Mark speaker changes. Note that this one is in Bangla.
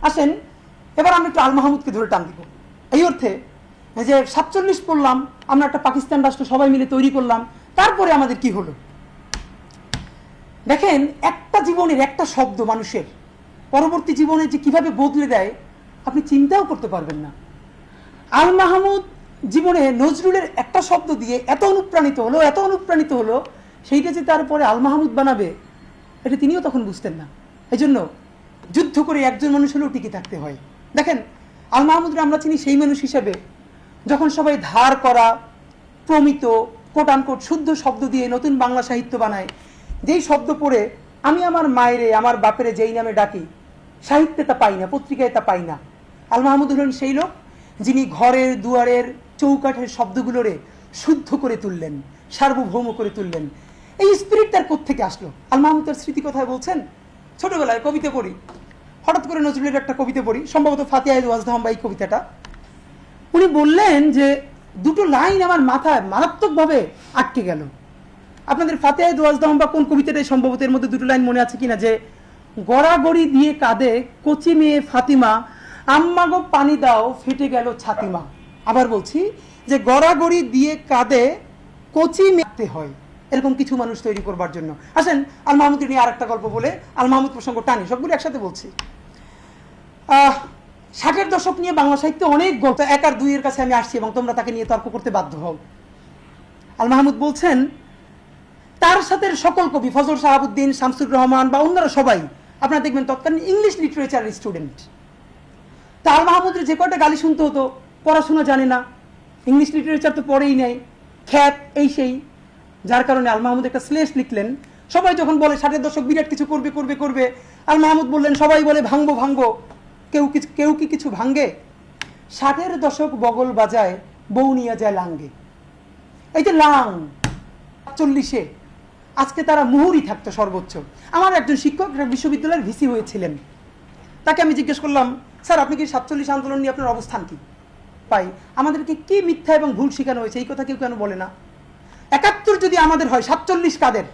Speaker 1: আসেন এবার আমরা একটু আল মাহমুদকে ধরে টান দিব এই অর্থে যে 47 পড়লাম, আমরা একটা পাকিস্তান রাষ্ট্র সবাই মিলে তৈরি করলাম, তারপরে আমাদের কি হলো? দেখেন, একটা জীবনের একটা শব্দ মানুষের পরবর্তী জীবনে যে কিভাবে বদলে দেয় আপনি চিন্তাও করতে পারবেন না। আল মাহমুদ জীবনে নজরুলের একটা শব্দ দিয়ে এত অনুপ্রাণিত হলো সেইটা যে তারপরে আল মাহমুদ বানাবে এটা তিনিও তখন বুঝতেন না। এই জন্য যুদ্ধ করে একজন মানুষ হলেও টিকে থাকতে হয়। দেখেন, আল মাহমুদরা আমরা চিনি সেই মানুষ হিসাবে যখন সবাই ধার করা প্রমিত কোট আনকোট শুদ্ধ শব্দ দিয়ে নতুন বাংলা সাহিত্য বানায়, যেই শব্দ পড়ে আমি আমার মায়েরে আমার বাপেরে যেই নামে ডাকি, সাহিত্যে তা পাই না, পত্রিকায় তা পাই না। আল মাহমুদ হলেন সেই লোক যিনি ঘরের দুয়ারের চৌকাঠের শব্দগুলোরে শুদ্ধ করে তুললেন, সার্বভৌম করে তুললেন। এই স্পিরিট তার কোত্থেকে আসলো? আল মাহমুদ তার স্মৃতি কথায় বলছেন, ছোটবেলায় কবিতা পড়ি, হঠাৎ করে নজরুলের একটা কবিতা পড়ি, সম্ভবত ফাতিহায়ে ওয়াজদাহম বা এই কবিতাটা। উনি বললেন যে দুটো লাইন আমার মাথায় মারাত্মকভাবে আটকে গেল। আপনাদের ফাতিহায়ে ওয়াজদাহম বা কোন কবিতাটাই সম্ভবত এর মধ্যে দুটো লাইন মনে আছে কিনা, যে গড়াগড়ি দিয়ে কাঁদে কচি মেয়ে ফাতিমা, আম্মা গো পানি দাও ফেটে গেল ছাতিমা। আবার বলছি যে গড়াগড়ি দিয়ে কাঁদে কচি মেয়ে হয় এরকম কিছু মানুষ তৈরি করবার জন্য। আসেন আল মাহমুদ নিয়ে আর একটা গল্প বলে আল মাহমুদ প্রসঙ্গ টানি, সবগুলো একসাথে বলছি। 60-এর দশক নিয়ে বাংলা সাহিত্যে অনেক গল্প, 1 আর 2 এর কাছে আমি আসছি এবং তোমরা তাকে নিয়ে তর্ক করতে বাধ্য হও। আল মাহমুদ বলছেন তার সাথে সকল কবি ফজল শাহাবুদ্দিন, শামসুর রহমান বা অন্যরা সবাই আপনারা দেখবেন তৎকালীন ইংলিশ লিটারেচারের স্টুডেন্ট। তা আল মাহমুদের যে কয়টা গালি শুনতে হতো, পড়াশোনা জানে না, ইংলিশ লিটারেচার তো পড়েই নাই, খ্যাত এই সেই, যার কারণে আল মাহমুদ একটা স্লেশ লিখলেন। সবাই যখন বলে 60-এর দশক বিরাট কিছু করবে করবে করবে, আল মাহমুদ বললেন সবাই বলে ভাঙবো ভাঙবো, কেউ কি কিছু ভাঙ্গে? 60-এর দশক বগল বাজায় বউ নিয়ে যায় লাঙ্গে। এই যে লাং 40-এ আজকে তারা মুহুরি থাকতো সর্বোচ্চ। আমার একজন শিক্ষক বিশ্ববিদ্যালয়ের ভিসি হয়েছিলেন, তাকে আমি জিজ্ঞেস করলাম, স্যার আপনি কি 47 আন্দোলন নিয়ে আপনার অবস্থান কি? পাই আমাদেরকে কি মিথ্যা এবং ভুল শেখানো হয়েছে এই কথা কেউ কেন বলে না? 71 যদি আমাদের হয় 47 কাদের?